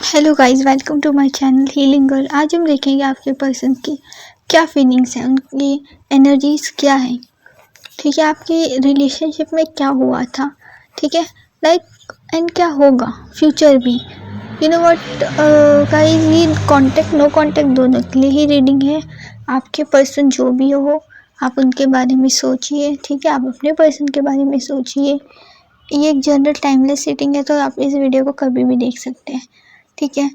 Hello guys, welcome to my channel healing girl. आज हम देखेंगे आपके पर्सन की क्या फीलिंग्स हैं, उनकी एनर्जीज क्या है। ठीक है, आपकी रिलेशनशिप में क्या हुआ था, ठीक है, लाइक एंड क्या होगा फ्यूचर भी। यू नो व्हाट गाइस, ये कांटेक्ट नो कांटेक्ट दोनों के लिए ही रीडिंग है। आपके पर्सन जो भी हो, आप उनके बारे में सोचिए। ठीक है, आप अपने पर्सन के बारे में सोचिए। ये एक जनरल टाइमलेस रीडिंग है, तो आप इस वीडियो को कभी भी देख सकते हैं। ठीक है,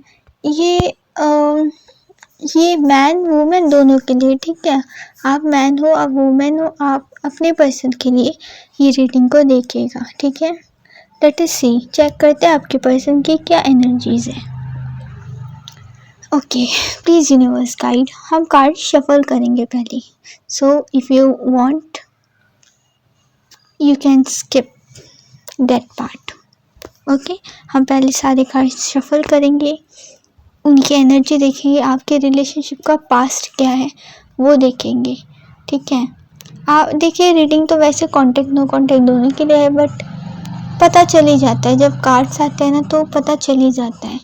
ये मैन वुमेन दोनों के लिए, ठीक है। आप मैन हो, आप वुमेन हो, आप अपने पर्सन के लिए ये रीडिंग को देखिएगा। ठीक है, लेट अस सी, चेक करते हैं आपके पर्सन की क्या एनर्जीज है। Okay, please universe guide. हम कार्ड शफल करेंगे पहले, so if you want you can skip that part. Okay, हम पहले सारे कार्ड शफल करेंगे, उनकी एनर्जी देखेंगे, आपके रिलेशनशिप का पास्ट क्या है वो देखेंगे। ठीक है, आप देखिए, रीडिंग तो वैसे कांटेक्ट नो कांटेक्ट दोनों के लिए है, बट पता चल ही जाता है जब कार्ड्स आते हैं ना, तो पता चल ही जाता है।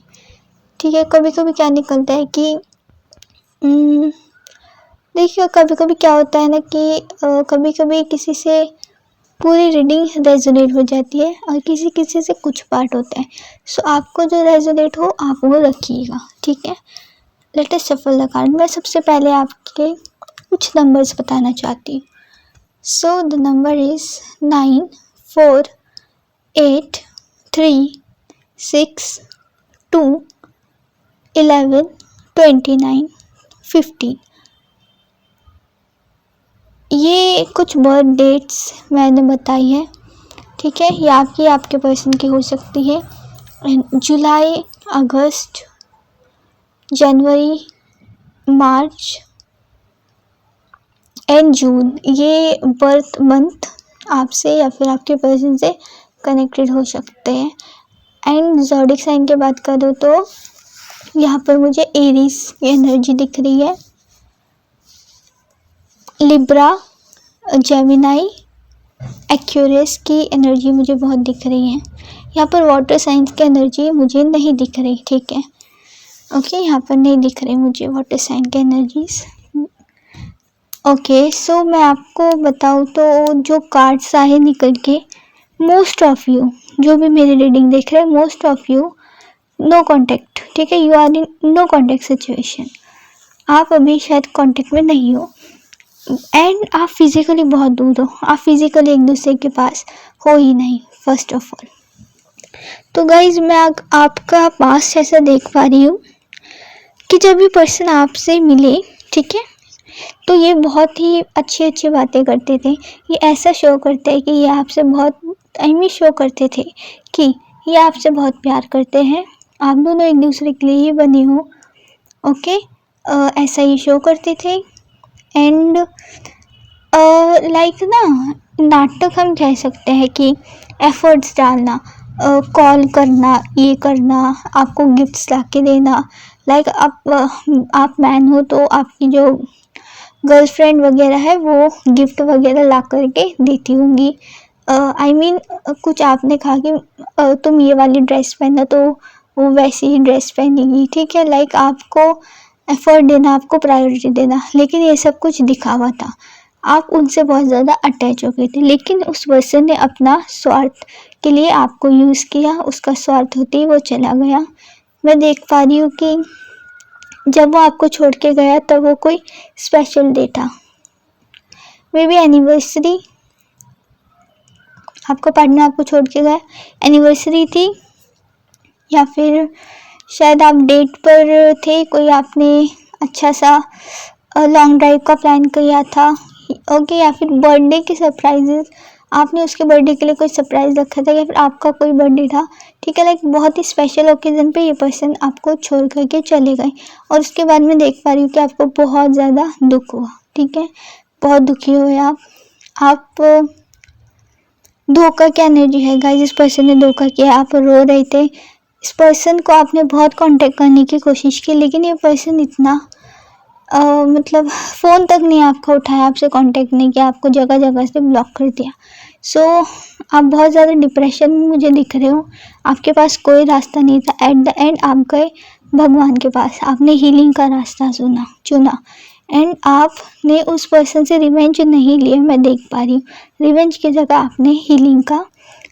ठीक है, कभी कभी क्या निकलता है कि देखिए, कभी कभी क्या होता है ना कि कभी कभी किसी से पूरी रीडिंग रेजोनेट हो जाती है और किसी किसी से कुछ पार्ट होता है। सो आपको जो रेजोनेट हो आप वो रखिएगा। ठीक है, let us shuffle the card. मैं सबसे पहले आपके कुछ नंबर्स बताना चाहती हूँ। So the number is 9, 4, 8, 3, 6, 2, 11, 29, 15। ये कुछ बर्थ डेट्स मैंने बताई है। ठीक है, ये आपके पर्सन की हो सकती है। जुलाई, अगस्त, जनवरी, मार्च एंड जून, ये बर्थ मंथ आपसे या फिर आपके पर्सन से कनेक्टेड हो सकते हैं। एंड ज़ोडिक साइन की बात करूँ तो यहाँ पर मुझे एरीज की एनर्जी दिख रही है, लिब्रा, जेमिनाई, एक्यूरियस की एनर्जी मुझे बहुत दिख रही है। यहाँ पर वाटर साइंस की एनर्जी मुझे नहीं दिख रही। ठीक है, ओके, यहाँ पर नहीं दिख रही मुझे वाटर साइन की एनर्जीज। ओके, सो मैं आपको बताऊँ तो जो कार्ड्स आए निकल के, मोस्ट ऑफ यू जो भी मेरी रीडिंग देख रहे हैं, most of you no contact. ठीक है, you are in no contact situation. आप अभी शायद कांटेक्ट में नहीं हो एंड आप फिजिकली बहुत दूर हो, आप फिजिकली एक दूसरे के पास हो ही नहीं फर्स्ट ऑफ ऑल। तो गाइज, मैं आपका पास्ट ऐसा देख पा रही हूँ कि जब भी पर्सन आपसे मिले, ठीक है, तो ये बहुत ही अच्छी अच्छी बातें करते थे। ये ऐसा शो करते हैं कि ये आपसे बहुत शो करते थे कि ये आपसे बहुत प्यार करते हैं, आप दोनों एक दूसरे के लिए ही बने हो। ओके, ऐसा ही शो करते थे। एंड लाइक ना, नाटक हम कह सकते हैं कि एफर्ट्स डालना, कॉल करना, ये करना, आपको गिफ्ट्स ला के देना। लाइक आप मैन हो तो आपकी जो गर्लफ्रेंड वगैरह है वो गिफ्ट वगैरह ला करके देती होंगी। आई मीन कुछ आपने कहा कि तुम ये वाली ड्रेस पहनो तो वो वैसी ही ड्रेस पहनेगी। ठीक है, लाइक आपको एफर्ट देना, आपको प्रायोरिटी देना, लेकिन ये सब कुछ दिखावा था। आप उनसे बहुत ज़्यादा अटैच हो गए थे, लेकिन उस पर्सन ने अपना स्वार्थ के लिए आपको यूज़ किया, उसका स्वार्थ होते ही वो चला गया। मैं देख पा रही हूँ कि जब वो आपको छोड़ के गया तब वो कोई स्पेशल डे था, मे बी एनिवर्सरी। आपका पार्टनर आपको छोड़ के गया, एनिवर्सरी थी, या फिर शायद आप डेट पर थे, कोई आपने अच्छा सा लॉन्ग ड्राइव का प्लान किया था। ओके, या फिर बर्थडे के सरप्राइजेस, आपने उसके बर्थडे के लिए कोई सरप्राइज रखा था, या फिर आपका कोई बर्थडे था। ठीक है, लाइक बहुत ही स्पेशल ओकेजन पे ये पर्सन आपको छोड़ करके चले गए, और उसके बाद मैं देख पा रही हूँ कि आपको बहुत ज़्यादा दुख हुआ। ठीक है, बहुत दुखी हुए आप धोखा क्या एनर्जी है गाइस, इस पर्सन ने धोखा किया, आप रो रहे थे। इस पर्सन को आपने बहुत कांटेक्ट करने की कोशिश की, लेकिन ये पर्सन इतना मतलब फ़ोन तक नहीं आपका उठाया, आपसे कांटेक्ट नहीं किया, आपको जगह जगह से ब्लॉक कर दिया। सो आप बहुत ज़्यादा डिप्रेशन में मुझे दिख रहे हो, आपके पास कोई रास्ता नहीं था। एट द एंड आप गए भगवान के पास, आपने हीलिंग का रास्ता चुना एंड आपने उस पर्सन से रिवेंज नहीं लिया। मैं देख पा रही हूँ, रिवेंज की जगह आपने हीलिंग का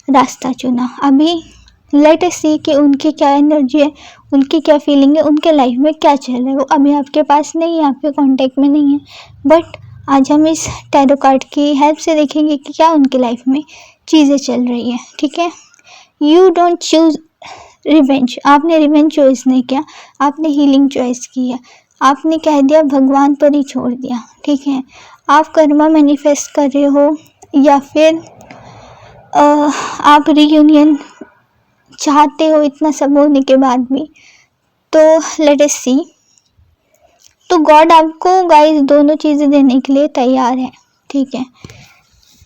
रास्ता चुना। अभी लेट अस सी कि उनकी क्या एनर्जी है, उनकी क्या फीलिंग है, उनके लाइफ में क्या चल रहा है। वो अभी आपके पास नहीं है, आपके कांटेक्ट में नहीं है, बट आज हम इस टैरो कार्ड की हेल्प से देखेंगे कि क्या उनकी लाइफ में चीज़ें चल रही है। ठीक है, यू डोंट चूज रिवेंज, आपने रिवेंज चॉइस नहीं किया, आपने हीलिंग चॉइस की है। आपने कह दिया भगवान पर ही छोड़ दिया। ठीक है, आप कर्मा मैनिफेस्ट कर रहे हो या फिर आप रीयूनियन चाहते हो इतना सब होने के बाद भी। तो लेट अस सी, तो गॉड आपको गाइस दोनों चीज़ें देने के लिए तैयार है। ठीक है,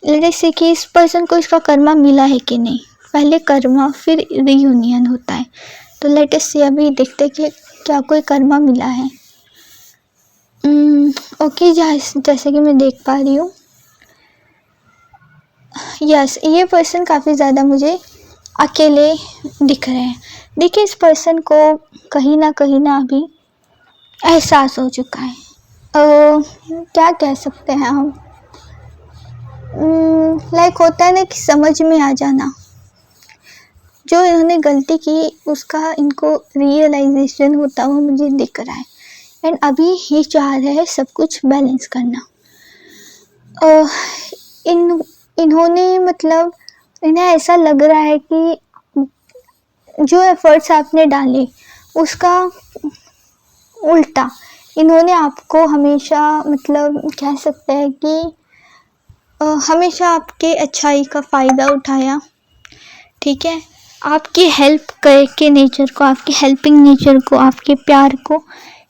लेट अस सी कि इस पर्सन को इसका कर्मा मिला है कि नहीं। पहले कर्मा फिर रीयूनियन होता है। तो लेट अस सी, अभी देखते कि क्या कोई कर्मा मिला है। ओके, जैसे कि मैं देख पा रही हूँ, यस, ये पर्सन काफ़ी ज़्यादा मुझे अकेले दिख रहे हैं। देखिए, इस पर्सन को कहीं ना अभी एहसास हो चुका है। क्या कह सकते हैं हम, लाइक होता है ना कि समझ में आ जाना, जो इन्होंने गलती की उसका इनको रियलाइजेशन होता हुआ मुझे दिख रहा है। एंड अभी ये चाह रहे हैं सब कुछ बैलेंस करना। इन्होंने मतलब इन्हें ऐसा लग रहा है कि जो एफर्ट्स आपने डाले उसका उल्टा इन्होंने आपको हमेशा मतलब कह सकते हैं कि हमेशा आपके अच्छाई का फ़ायदा उठाया। ठीक है, आपकी हेल्प के नेचर को, आपकी हेल्पिंग नेचर को, आपके प्यार को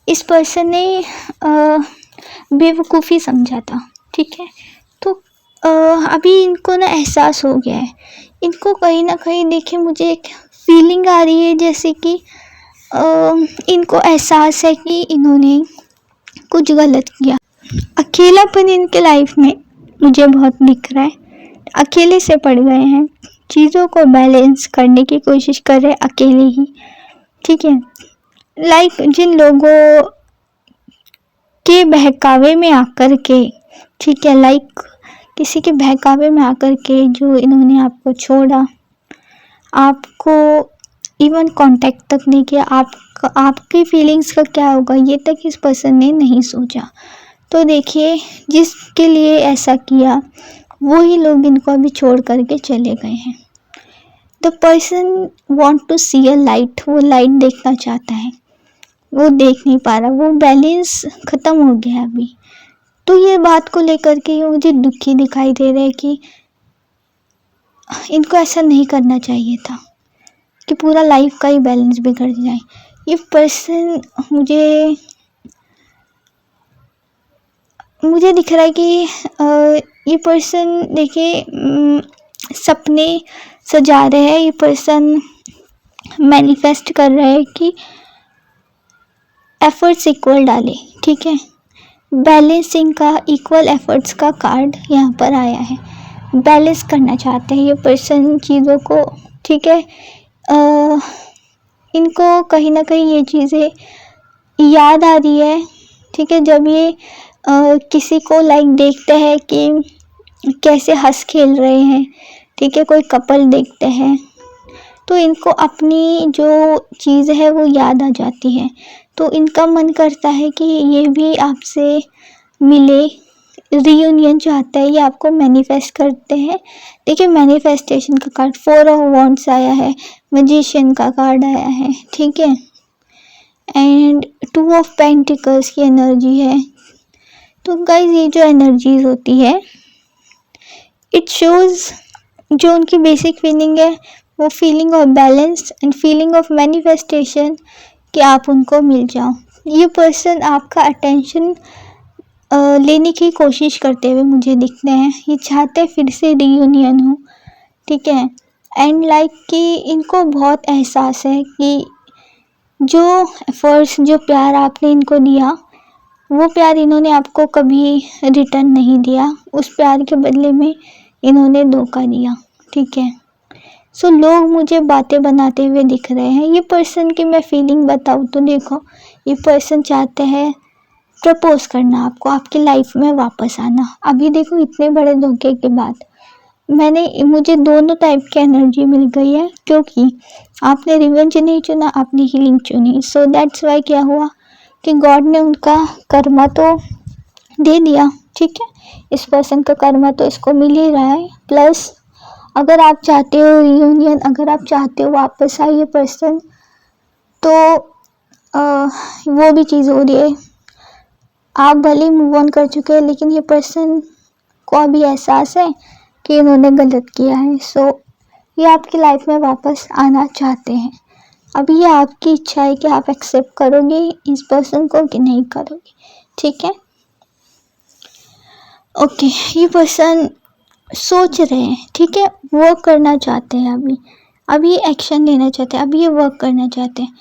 इस पर्सन ने बेवकूफ़ी समझा था। ठीक है, तो अभी इनको ना एहसास हो गया है। इनको कहीं ना कहीं देखिए, मुझे एक फीलिंग आ रही है जैसे कि इनको एहसास है कि इन्होंने कुछ गलत किया। अकेलापन इनके लाइफ में मुझे बहुत दिख रहा है, अकेले से पड़ गए हैं, चीज़ों को बैलेंस करने की कोशिश कर रहे हैं अकेले ही। ठीक है, लाइक जिन लोगों के बहकावे में आकर के, ठीक है, लाइक किसी के बहकावे में आकर के जो इन्होंने आपको छोड़ा, आपको इवन कांटेक्ट तक नहीं किया, आपकी फीलिंग्स का क्या होगा ये तक इस पर्सन ने नहीं सोचा। तो देखिए, जिसके लिए ऐसा किया वही लोग इनको अभी छोड़ करके चले गए हैं। The person want to see a light, वो लाइट देखना चाहता है, वो देख नहीं पा रहा, वो बैलेंस ख़त्म हो गया अभी। तो ये बात को लेकर के मुझे दुखी दिखाई दे रहा है कि इनको ऐसा नहीं करना चाहिए था कि पूरा लाइफ का ही बैलेंस बिगड़ जाए। ये पर्सन मुझे दिख रहा है कि ये पर्सन देखिए सपने सजा रहे हैं, ये पर्सन मैनिफेस्ट कर रहे हैं कि एफर्ट्स इक्वल डाले। ठीक है, बैलेंसिंग का, इक्वल एफर्ट्स का कार्ड यहाँ पर आया है। बैलेंस करना चाहते हैं ये पर्सन चीज़ों को। ठीक है, इनको कहीं ना कहीं ये चीज़ें याद आ रही है। ठीक है, जब ये किसी को लाइक देखते हैं कि कैसे हंस खेल रहे हैं, ठीक है, कोई कपल देखते हैं तो इनको अपनी जो चीज़ है वो याद आ जाती है। तो इनका मन करता है कि ये भी आपसे मिले, रीयूनियन चाहता है, ये आपको मैनिफेस्ट करते हैं। देखिए, मैनिफेस्टेशन का कार्ड 4 ऑफ वॉन्ड्स आया है, मैजिशियन का कार्ड आया है। ठीक है, एंड 2 ऑफ पेंटिकल्स की एनर्जी है। तो गाइस, ये जो एनर्जीज होती है इट शोज़ जो उनकी बेसिक फीलिंग है, वो feeling of balance and feeling of manifestation कि आप उनको मिल जाओ। ये पर्सन आपका अटेंशन लेने की कोशिश करते हुए मुझे दिखते हैं। ये चाहते हैं फिर से रीयूनियन हो। ठीक है, एंड लाइक कि इनको बहुत एहसास है कि जो एफर्ट्स, जो प्यार आपने इनको दिया वो प्यार इन्होंने आपको कभी रिटर्न नहीं दिया, उस प्यार के बदले में इन्होंने धोखा दिया, ठीक है। सो लोग मुझे बातें बनाते हुए दिख रहे हैं। ये पर्सन की मैं फीलिंग बताऊँ तो देखो, ये पर्सन चाहते हैं प्रपोज करना आपको, आपकी लाइफ में वापस आना। अभी देखो इतने बड़े धोखे के बाद मुझे दोनों टाइप की एनर्जी मिल गई है, क्योंकि आपने रिवेंज नहीं चुना, आपने हीलिंग चुनी। सो दैट्स वाई क्या हुआ कि गॉड ने उनका कर्मा तो दे दिया, ठीक है। इस पर्सन का कर्मा तो इसको मिल ही रहा है। प्लस अगर आप चाहते हो रियूनियन, अगर आप चाहते हो वापस आए ये पर्सन, तो वो भी चीज़ हो रही है। आप भले मूव ऑन कर चुके हैं, लेकिन ये पर्सन को अभी एहसास है कि इन्होंने गलत किया है। सो ये आपकी लाइफ में वापस आना चाहते हैं। अभी ये आपकी इच्छा है कि आप एक्सेप्ट करोगे इस पर्सन को कि नहीं करोगे, ठीक है। ओके, ये पर्सन सोच रहे हैं, ठीक है, वर्क करना चाहते हैं, अभी एक्शन लेना चाहते हैं, अभी ये वर्क करना चाहते हैं।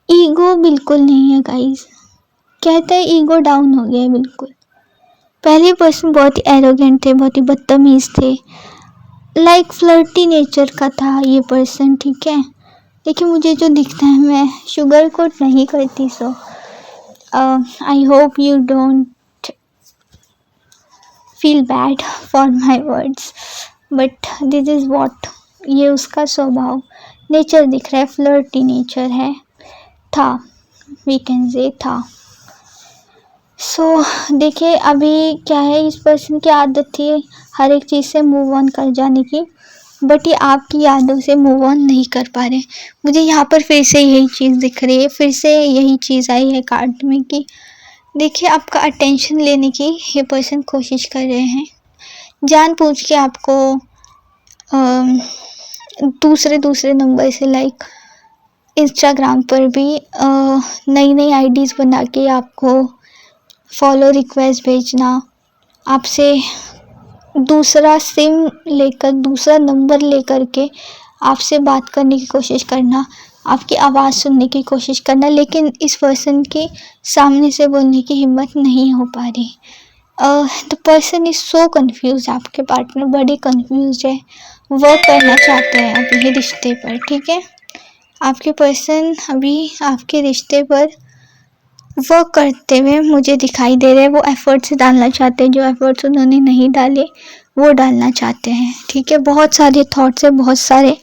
ईगो बिल्कुल नहीं है गाइस, कहते हैं ईगो डाउन हो गया है बिल्कुल। पहले पर्सन बहुत ही एरोगेंट थे, बहुत ही बदतमीज थे, लाइक फ्लर्टी नेचर का था ये पर्सन, ठीक है। लेकिन मुझे जो दिखता है, मैं शुगर कोट नहीं करती। So I hope you don't feel bad for my words, but this is what, ये उसका स्वभाव नेचर दिख रहा है, फ्लर्टी नेचर है, था, वी कैन से था। सो देखिए अभी क्या है, इस पर्सन की आदत थी हर एक चीज़ से मूव ऑन कर जाने की, बट ये आपकी यादों से मूव ऑन नहीं कर पा रहे। मुझे यहाँ पर फिर से यही चीज़ दिख रही है, फिर से यही चीज़ आई है कार्ड में कि देखिए आपका अटेंशन लेने की ये पर्सन कोशिश कर रहे हैं, जानबूझ के आपको दूसरे नंबर से, लाइक इंस्टाग्राम पर भी नई नई आईडीज़ बना के आपको फॉलो रिक्वेस्ट भेजना, आपसे दूसरा सिम लेकर, दूसरा नंबर लेकर के आपसे बात करने की कोशिश करना, आपकी आवाज़ सुनने की कोशिश करना, लेकिन इस पर्सन के सामने से बोलने की हिम्मत नहीं हो पा रही। The person is so confuse, आपके पार्टनर बड़े कन्फ्यूज है, वर्क करना चाहते हैं अभी ये रिश्ते पर, ठीक है। आपके पर्सन अभी आपके रिश्ते पर वर्क करते हुए मुझे दिखाई दे रहे हैं। वो एफर्ट्स डालना चाहते हैं, जो एफर्ट्स उन्होंने नहीं डाले वो डालना चाहते हैं, ठीक है। बहुत सारे थॉट्स है, बहुत सारे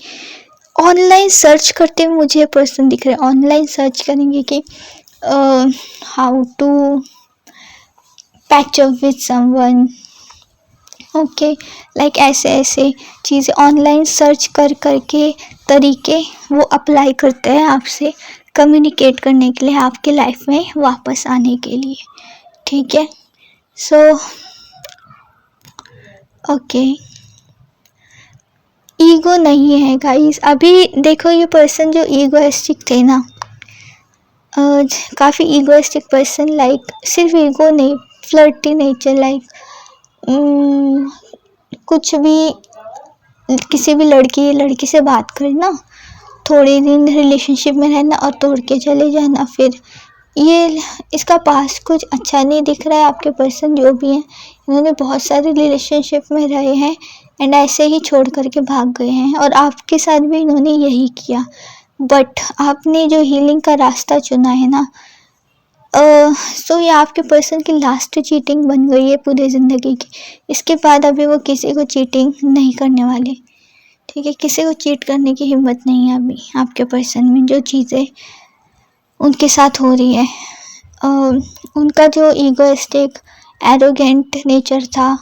ऑनलाइन सर्च करते हुए मुझे पर्सन दिख रहे हैं। ऑनलाइन सर्च करेंगे कि how to patch up with someone, okay, like ऐसे चीज़ें ऑनलाइन सर्च कर करके तरीके वो अप्लाई करते हैं आपसे कम्युनिकेट करने के लिए, आपके लाइफ में वापस आने के लिए, ठीक है। सो ओके, ईगो नहीं है गाइस। अभी देखो ये पर्सन जो ईगोइस्टिक थे ना, काफ़ी ईगोइस्टिक पर्सन, लाइक सिर्फ ईगो नहीं, फ्लर्टी नेचर, लाइक कुछ भी, किसी भी लड़की से बात करना, थोड़े दिन रिलेशनशिप में रहना और तोड़ के चले जाना। फिर ये इसका पास कुछ अच्छा नहीं दिख रहा है। आपके पर्सन जो भी हैं, इन्होंने बहुत सारे रिलेशनशिप में रहे हैं एंड ऐसे ही छोड़ करके भाग गए हैं, और आपके साथ भी इन्होंने यही किया। बट आपने जो हीलिंग का रास्ता चुना है ना, सो ये आपके पर्सन की लास्ट चीटिंग बन गई है पूरी ज़िंदगी की। इसके बाद अभी वो किसी को चीटिंग नहीं करने वाले, ठीक है। किसी को चीट करने की हिम्मत नहीं है अभी आपके पर्सन में। जो चीज़ें उनके साथ हो रही है, उनका जो ईगोइस्टिक एरोगेंट नेचर था,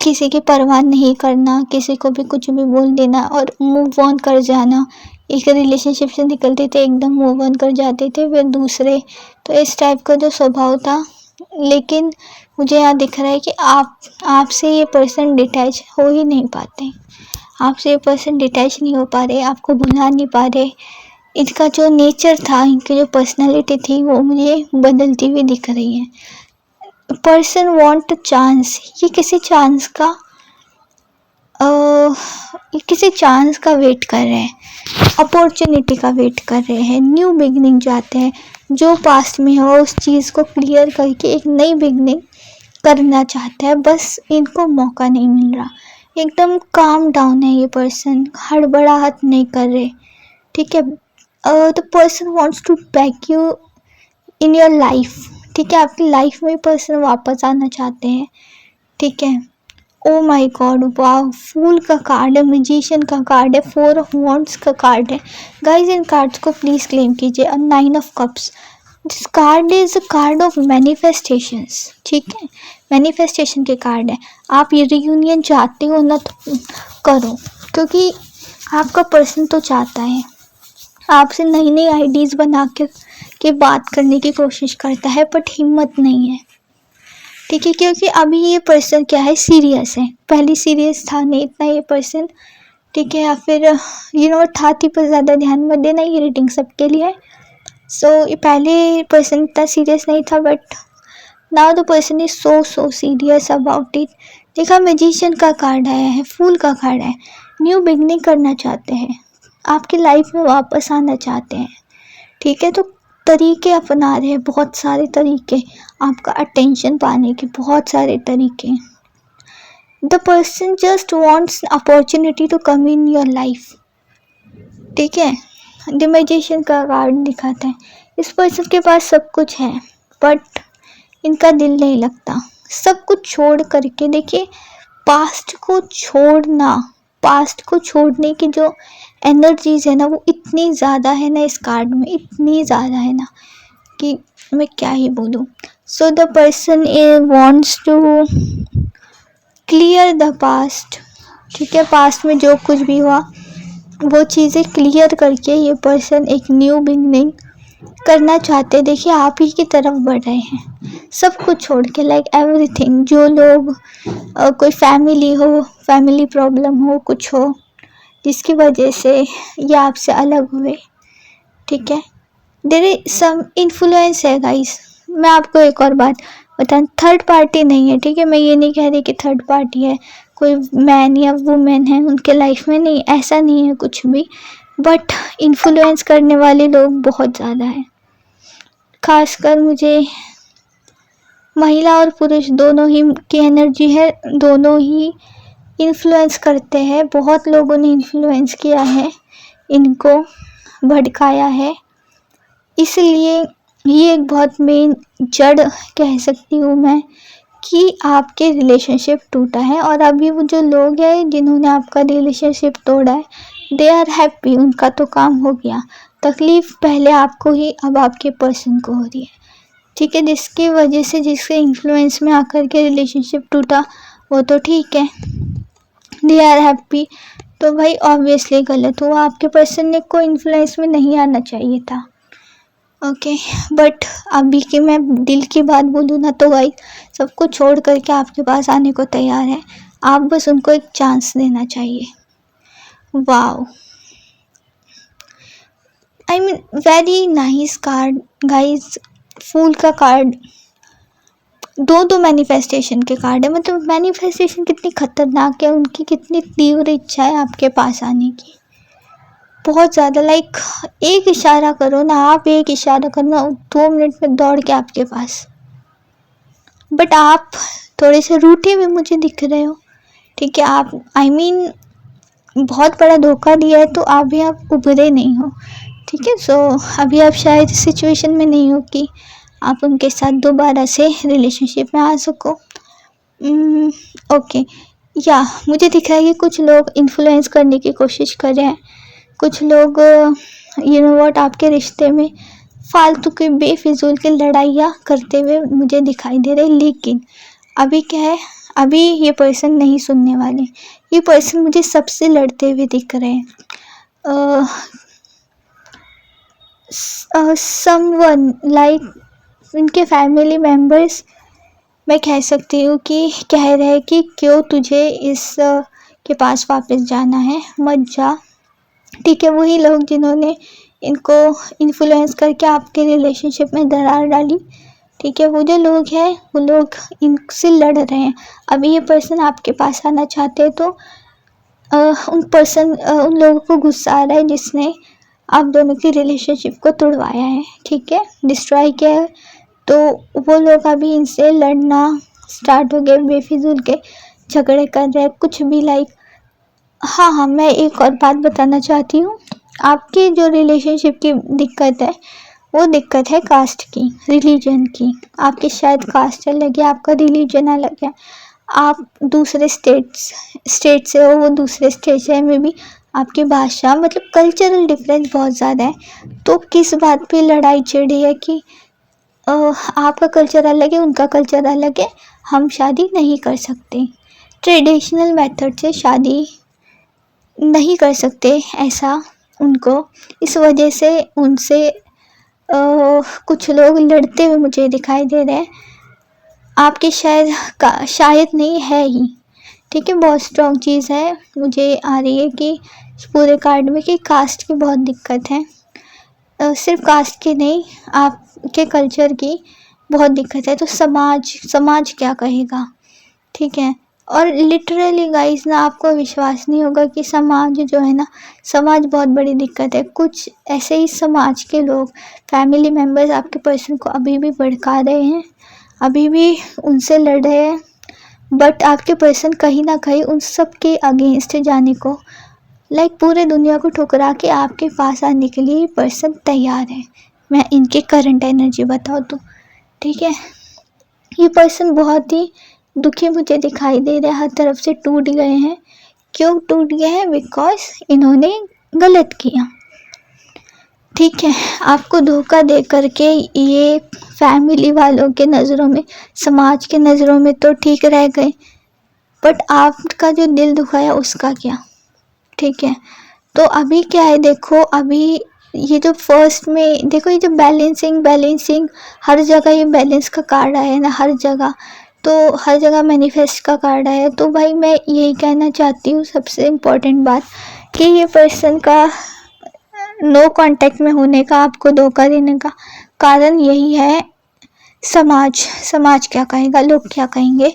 किसी की परवाह नहीं करना, किसी को भी कुछ भी बोल देना और मूव ऑन कर जाना। एक रिलेशनशिप से निकलते थे, एकदम मूव ऑन कर जाते थे फिर दूसरे, तो इस टाइप का जो स्वभाव था। लेकिन मुझे यहाँ दिख रहा है कि आपसे ये पर्सन डिटैच हो ही नहीं पाते, आपसे ये पर्सन डिटैच नहीं हो पा रहे, आपको भुला नहीं पा रहे। इनका जो नेचर था, इनकी जो पर्सनालिटी थी, वो मुझे बदलती हुई दिख रही है। पर्सन वांट चांस, ये किसी चांस का किसी चांस का वेट कर रहे हैं, अपॉर्चुनिटी का वेट कर रहे हैं, न्यू बिगनिंग चाहते हैं, जो पास्ट में हो उस चीज़ को क्लियर करके एक नई बिगनिंग करना चाहते हैं, बस इनको मौका नहीं मिल रहा। एकदम काम डाउन है ये पर्सन, हड़बड़ाहट नहीं कर रहे, ठीक है। The person wants to back you in your life, ठीक है, आपकी लाइफ में पर्सन वापस आना चाहते हैं, ठीक है। ओ माय गॉड, वाह, फूल का कार्ड है, मैजिशियन का कार्ड है, 4 ऑफ वॉन्ड्स का कार्ड है। गाइस इन कार्ड्स को प्लीज़ क्लेम कीजिए। 9 of cups, this card is a card of manifestations, ठीक है, मैनिफेस्टेशन के कार्ड है। आप ये रियूनियन चाहते हो ना तो करो, क्योंकि आपका पर्सन तो चाहता है, आपसे नई नई आइडियाज़ बना के बात करने की कोशिश करता है, बट हिम्मत नहीं है, ठीक है, क्योंकि अभी ये पर्सन क्या है, सीरियस है। पहले सीरियस था नहीं इतना ये पर्सन, ठीक है, या फिर थाती पर ज़्यादा ध्यान मत देना, ये रीडिंग सबके लिए है। सो ये पहले पर्सन इतना सीरियस नहीं था, but now the person is so serious about it. देखा, मैजिशियन का कार्ड आया है, फूल का कार्ड है, न्यू बिगनिंग करना चाहते हैं, आपकी लाइफ में वापस आना चाहते हैं, ठीक है। तो तरीके अपना रहे हैं, बहुत सारे तरीके, आपका अटेंशन पाने के बहुत सारे तरीके। The person just wants opportunity to come in your life, ठीक है। द मैजिशियन का कार्ड दिखाता है, इस पर्सन के पास सब कुछ है, बट इनका दिल नहीं लगता। सब कुछ छोड़ करके, देखिए, पास्ट को छोड़ना, पास्ट को छोड़ने की जो एनर्जीज है ना, वो इतनी ज़्यादा है ना इस कार्ड में, इतनी ज़्यादा है ना कि मैं क्या ही बोलूँ। So the person wants to clear the past, ठीक है, पास्ट में जो कुछ भी हुआ वो चीज़ें क्लियर करके ये पर्सन एक न्यू बिगनिंग करना चाहते हैं। देखिए, आप ही की तरफ बढ़ रहे हैं, सब कुछ छोड़ के, लाइक एवरीथिंग। जो लोग कोई फैमिली हो, फैमिली प्रॉब्लम हो, कुछ हो जिसकी वजह से ये आपसे अलग हुए, ठीक है, देयर इज सम इन्फ्लुएंस है गाइस। मैं आपको एक और बात बताऊं, थर्ड पार्टी नहीं है, ठीक है, मैं ये नहीं कह रही कि थर्ड पार्टी है, कोई मैन या वुमेन है उनके लाइफ में, नहीं, ऐसा नहीं है कुछ भी, बट इन्फ्लुएंस करने वाले लोग बहुत ज़्यादा हैं। खासकर मुझे महिला और पुरुष दोनों ही की एनर्जी है, दोनों ही इन्फ्लुएंस करते हैं। बहुत लोगों ने इन्फ्लुएंस किया है, इनको भड़काया है, इसलिए ये एक बहुत मेन जड़ कह सकती हूँ मैं कि आपके रिलेशनशिप टूटा है। और अभी वो जो लोग हैं जिन्होंने आपका रिलेशनशिप तोड़ा है, दे आर हैप्पी, उनका तो काम हो गया। तकलीफ़ पहले आपको ही, अब आपके पर्सन को हो रही है, ठीक है, जिसकी वजह से, जिसके इन्फ्लुएंस में आकर के रिलेशनशिप टूटा, वो तो ठीक है, दे आर हैप्पी। तो भाई ऑब्वियसली गलत हुआ, आपके पर्सन ने कोई इन्फ्लुएंस में नहीं आना चाहिए था, ओके। बट अभी की मैं दिल की बात बोलूँ ना, तो भाई सब कुछ छोड़ करके आपके पास आने को तैयार है, आप बस उनको एक चांस देना चाहिए। Wow, I mean very nice card guys, फूल का कार्ड, दो मैनिफेस्टेशन के कार्ड है। मतलब मैनिफेस्टेशन कितनी खतरनाक है, उनकी कितनी तीव्र इच्छा है आपके पास आने की, बहुत ज़्यादा। लाइक एक इशारा करो ना, आप एक इशारा करना, 2 मिनट में दौड़ के आपके पास। बट आप थोड़े से रूठे हुए मुझे दिख रहे हो, ठीक है, आप आई मीन बहुत बड़ा धोखा दिया है, तो अभी आप उभरे नहीं हो, ठीक है। सो अभी आप शायद सिचुएशन में नहीं हो कि आप उनके साथ दोबारा से रिलेशनशिप में आ सको। ओके, या मुझे दिख रहा है कि कुछ लोग इन्फ्लुएंस करने की कोशिश कर रहे हैं, कुछ लोग व्हाट आपके रिश्ते में फालतू के बेफिजूल की लड़ाइयाँ करते हुए मुझे दिखाई दे रहे। लेकिन अभी क्या है, अभी ये पर्सन नहीं सुनने वाले, ये पर्सन मुझे सबसे लड़ते हुए दिख रहे हैं। समवन लाइक इनके फैमिली मेम्बर्स, मैं कह सकती हूँ कि कह रहे हैं कि क्यों तुझे इस के पास वापस जाना है, मत जा, ठीक है। वही लोग जिन्होंने इनको इन्फ्लुएंस करके आपके रिलेशनशिप में दरार डाली, ठीक है, वो जो लोग हैं वो लोग इनसे लड़ रहे हैं। अभी ये पर्सन आपके पास आना चाहते हैं, तो उन लोगों को गुस्सा आ रहा है जिसने आप दोनों की रिलेशनशिप को तोड़वाया है, ठीक है, डिस्ट्रॉय किया है। तो वो लोग अभी इनसे लड़ना स्टार्ट हो गए, बेफिजूल के झगड़े कर रहे हैं कुछ भी, लाइक। हाँ, मैं एक और बात बताना चाहती हूँ। आपकी जो रिलेशनशिप की दिक्कत है, वो दिक्कत है कास्ट की, रिलीजन की। आपकी शायद कास्ट अलग है, आपका रिलीजन अलग है, आप दूसरे स्टेट से हो, वो दूसरे स्टेट से है, मे बी आपकी भाषा, मतलब कल्चरल डिफरेंस बहुत ज़्यादा है। तो किस बात पे लड़ाई छिड़ी है कि आपका कल्चर अलग है, उनका कल्चर अलग है, हम शादी नहीं कर सकते, ट्रेडिशनल मेथड से शादी नहीं कर सकते, ऐसा उनको, इस वजह से उनसे कुछ लोग लड़ते हुए मुझे दिखाई दे रहे हैं। आपके शायद नहीं है ही, ठीक है, बहुत स्ट्रॉन्ग चीज़ है मुझे आ रही है कि इस पूरे कार्ड में कि कास्ट की बहुत दिक्कत है। सिर्फ कास्ट की नहीं, आपके कल्चर की बहुत दिक्कत है। तो समाज क्या कहेगा, ठीक है। और लिटरली गाइस ना, आपको विश्वास नहीं होगा कि समाज जो है ना, समाज बहुत बड़ी दिक्कत है। कुछ ऐसे ही समाज के लोग, फैमिली मेम्बर्स आपके पर्सन को अभी भी भड़का रहे हैं, अभी भी उनसे लड़ रहे हैं, बट आपके पर्सन कहीं ना कहीं उन सब के अगेंस्ट जाने को, लाइक पूरे दुनिया को ठुकरा के आपके पास आने के लिए पर्सन तैयार है। मैं इनके करंट एनर्जी बताऊँ तो, ठीक है, ये पर्सन बहुत ही दुखी मुझे दिखाई दे रहा है, हर तरफ से टूट गए हैं। क्यों टूट गए हैं? बिकॉज इन्होंने गलत किया, ठीक है। आपको धोखा दे करके ये फैमिली वालों के नज़रों में, समाज के नज़रों में तो ठीक रह गए, बट आपका जो दिल दुखाया उसका क्या, ठीक है। तो अभी क्या है, देखो अभी ये जो फर्स्ट में देखो, ये जो बैलेंसिंग हर जगह, ये बैलेंस का कार्ड आया है ना, हर जगह, तो हर जगह मैनिफेस्ट का कार्ड आया है। तो भाई मैं यही कहना चाहती हूँ, सबसे इम्पोर्टेंट बात, कि ये पर्सन का नो कांटेक्ट में होने का, आपको धोखा देने का कारण यही है। समाज क्या कहेगा, लोग क्या कहेंगे।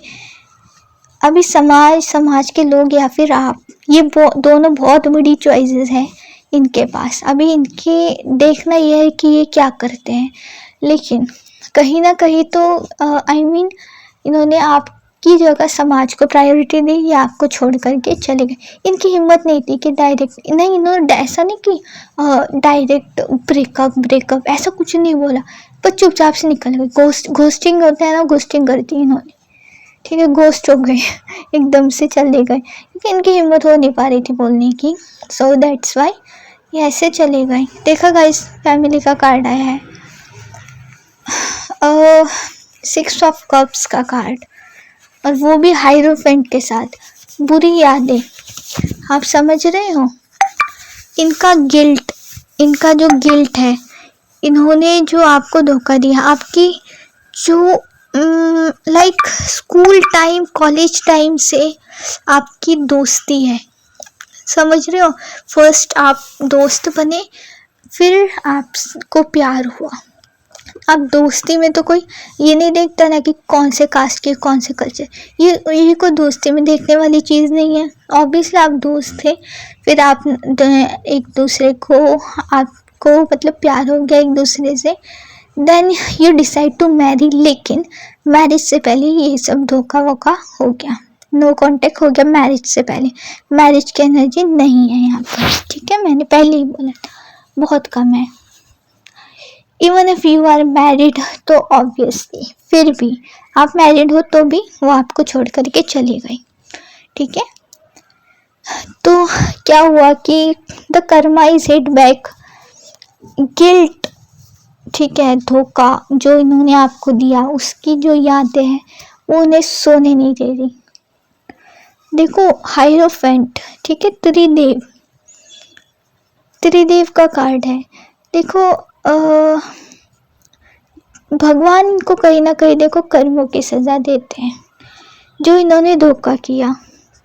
अभी समाज के लोग या फिर आप, ये दोनों बहुत बड़ी चॉइसेस हैं इनके पास। अभी इनके देखना यह है कि ये क्या करते हैं, लेकिन कहीं ना कहीं तो आई मीन इन्होंने आपकी जगह समाज को प्रायोरिटी दी, ये आपको छोड़ करके चले गए। इनकी हिम्मत नहीं थी कि डायरेक्ट नहीं, इन्होंने ऐसा नहीं कि डायरेक्ट ब्रेकअप ऐसा कुछ नहीं बोला, पर चुपचाप से निकल गए। घोस्टिंग होता है ना, घोस्टिंग करती है इन्होंने, ठीक है, घोस्ट हो गए एकदम से चले गए, क्योंकि इनकी हिम्मत हो नहीं पा रही थी बोलने की। सो दैट्स वाई ये ऐसे चले गए। देखा गाइस, फैमिली का कार्ड आया है, 6 ऑफ कप्स का कार्ड, और वो भी हाइरोफेंट के साथ। बुरी यादें, आप समझ रहे हो, इनका जो गिल्ट है, इन्होंने जो आपको धोखा दिया, आपकी जो like school time, college time से आपकी दोस्ती है, समझ रहे हो। फर्स्ट आप दोस्त बने, फिर आपको प्यार हुआ। अब दोस्ती में तो कोई ये नहीं देखता ना कि कौन से कास्ट के, कौन से कल्चर, ये कोई दोस्ती में देखने वाली चीज़ नहीं है। ऑब्वियसली आप दोस्त थे, फिर आप एक दूसरे को, आपको मतलब प्यार हो गया एक दूसरे से, then you decide to marry. लेकिन मैरिज से पहले ये सब धोखा वोखा हो गया, नो कांटेक्ट हो गया मैरिज से पहले। मैरिज की एनर्जी नहीं है यहाँ पर, ठीक है, मैंने पहले ही बोला था, बहुत कम है। Even if you are married, तो ऑब्वियसली फिर भी आप मैरिड हो तो भी वो आपको छोड़ करके चली गई, ठीक है। तो क्या हुआ कि the Karma is hit back, guilt, ठीक है, धोखा जो इन्होंने आपको दिया, उसकी जो यादें हैं वो उन्हें सोने नहीं दे रही। देखो हाइरोफेंट, ठीक है, त्रिदेव का कार्ड है। देखो भगवान इनको कहीं ना कहीं देखो कर्मों की सज़ा देते हैं, जो इन्होंने धोखा किया,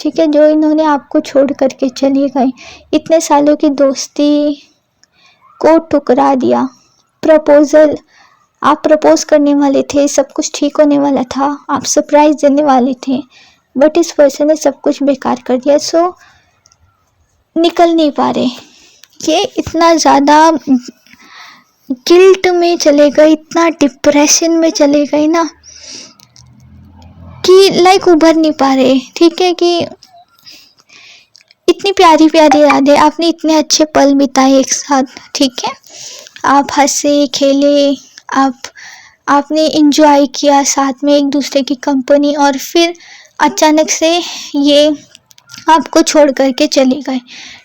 ठीक है, जो इन्होंने आपको छोड़ करके चले गए, इतने सालों की दोस्ती को ठुकरा दिया। प्रपोजल, आप प्रपोज करने वाले थे, सब कुछ ठीक होने वाला था, आप सरप्राइज देने वाले थे, बट इस पर्सन ने सब कुछ बेकार कर दिया। सो निकल नहीं पा रहे, ये इतना ज़्यादा गिल्ट में चले गए, इतना डिप्रेशन में चले गए ना कि लाइक उभर नहीं पा रहे। ठीक है कि इतनी प्यारी प्यारी यादें, आपने इतने अच्छे पल बिताए एक साथ, ठीक है, आप हंसे खेले, आपने इंजॉय किया साथ में एक दूसरे की कंपनी, और फिर अचानक से ये आपको छोड़ करके चले गए।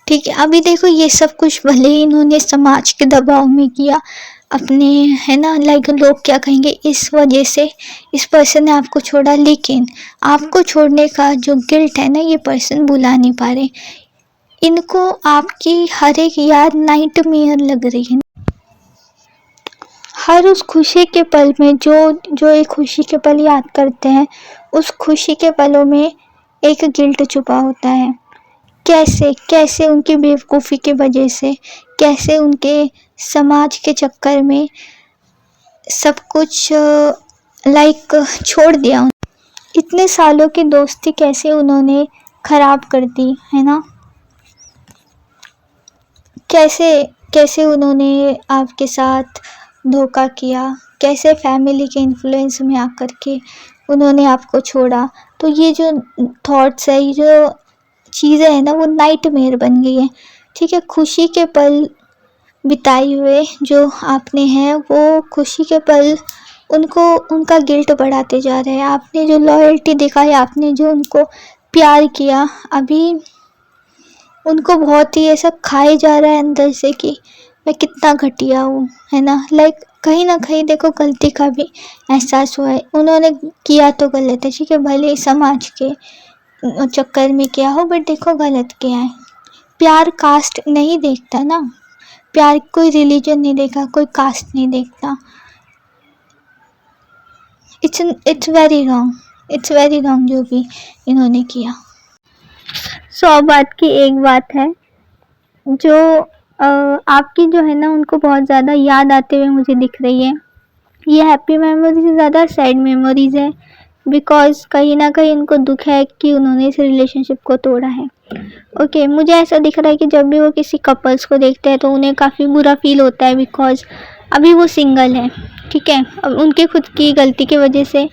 ठीक है, अभी देखो ये सब कुछ भले ही इन्होंने समाज के दबाव में किया अपने, है ना, लाइक लोग क्या कहेंगे इस वजह से इस पर्सन ने आपको छोड़ा, लेकिन आपको छोड़ने का जो गिल्ट है ना, ये पर्सन भुला नहीं पा रहे। इनको आपकी हर एक याद नाइटमेयर लग रही है। हर उस खुशी के पल में जो एक खुशी के पल याद करते हैं, उस खुशी के पलों में एक गिल्ट छुपा होता है। कैसे कैसे उनकी बेवकूफ़ी की वजह से, कैसे उनके समाज के चक्कर में सब कुछ लाइक छोड़ दिया। इतने सालों की दोस्ती कैसे उन्होंने ख़राब कर दी, है ना। कैसे कैसे उन्होंने आपके साथ धोखा किया, कैसे फैमिली के इन्फ्लुएंस में आकर के उन्होंने आपको छोड़ा। तो ये जो थॉट्स है, ये जो चीज़ें हैं ना, वो नाइटमेयर बन गई है। ठीक है, खुशी के पल बिताए हुए जो आपने हैं, वो खुशी के पल उनको उनका गिल्ट बढ़ाते जा रहे हैं। आपने जो लॉयल्टी दिखाई, आपने जो उनको प्यार किया, अभी उनको बहुत ही ऐसा खाए जा रहा है अंदर से कि मैं कितना घटिया हूँ, है ना। लाइक कहीं ना कहीं देखो गलती का भी एहसास हुआ है। उन्होंने किया तो गलत है, ठीक है, भले ही समाज के चक्कर में किया हो, बट देखो गलत किया है। प्यार कास्ट नहीं देखता ना, प्यार कोई रिलीजन नहीं देखा, कोई कास्ट नहीं देखता। It's very wrong, it's very wrong जो भी इन्होंने किया। 100 बात की एक बात है जो आपकी जो है ना, उनको बहुत ज़्यादा याद आते हुए मुझे दिख रही है। ये हैप्पी मेमोरीज से ज़्यादा सैड मेमोरीज है, बिकॉज कहीं ना कहीं उनको दुख है कि उन्होंने इस रिलेशनशिप को तोड़ा है। ओके, मुझे ऐसा दिख रहा है कि जब भी वो किसी कपल्स को देखते हैं तो उन्हें काफ़ी बुरा फील होता है, बिकॉज अभी वो सिंगल है। ठीक है, अब उनके खुद की गलती की वजह से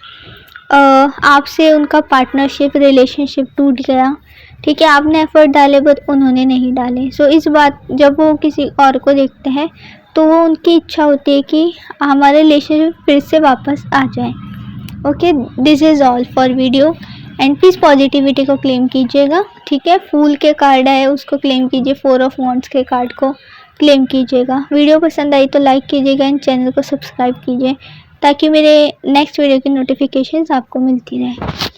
आपसे उनका पार्टनरशिप रिलेशनशिप टूट गया। ठीक है, आपने एफर्ट डाले बट उन्होंने नहीं डाले। सो इस बात जब वो किसी और को देखते हैं तो वो उनकी इच्छा होती है कि हमारे रिलेशनशिप फिर से वापस आ जाए। Okay, this is all for video, and please positivity को क्लेम कीजिएगा। ठीक है, फूल के कार्ड है उसको क्लेम कीजिए, 4 ऑफ वॉन्ड्स के कार्ड को क्लेम कीजिएगा। वीडियो पसंद आई तो लाइक कीजिएगा एंड चैनल को सब्सक्राइब कीजिए ताकि मेरे नेक्स्ट वीडियो की नोटिफिकेशंस आपको मिलती रहे।